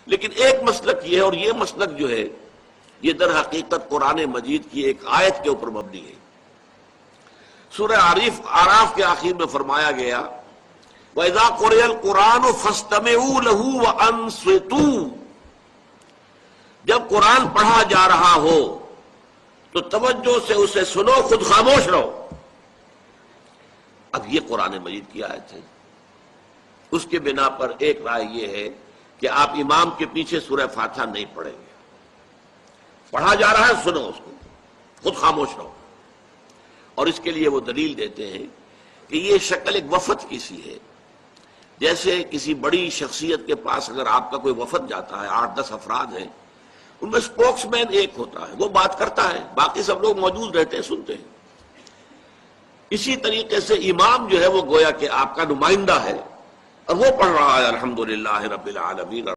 لیکن ایک مسلک یہ ہے، اور یہ مسلک جو ہے یہ در حقیقت قرآن مجید کی ایک آیت کے اوپر مبنی ہے۔ سورہ اعراف کے آخر میں فرمایا گیا وَإِذَا قُرِئَ الْقُرْآنُ فَاسْتَمِعُوا لَهُ وَأَنصِتُوا، جب قرآن پڑھا جا رہا ہو تو توجہ سے اسے سنو، خود خاموش رہو۔ اب یہ قرآن مجید کی آیت ہے، اس کے بنا پر ایک رائے یہ ہے کہ آپ امام کے پیچھے سورہ فاتحہ نہیں پڑھیں گے، پڑھا جا رہا ہے سنو اس کو، خود خاموش رہو۔ اور اس کے لیے وہ دلیل دیتے ہیں کہ یہ شکل ایک وفد کی سی ہے، جیسے کسی بڑی شخصیت کے پاس اگر آپ کا کوئی وفد جاتا ہے، 8-10 افراد ہیں، ان میں سپوکس مین ایک ہوتا ہے، وہ بات کرتا ہے، باقی سب لوگ موجود رہتے ہیں، سنتے ہیں۔ اسی طریقے سے امام جو ہے وہ گویا کہ آپ کا نمائندہ ہے، اور وہ پڑھ رہا ہے الحمدللہ رب العالمین۔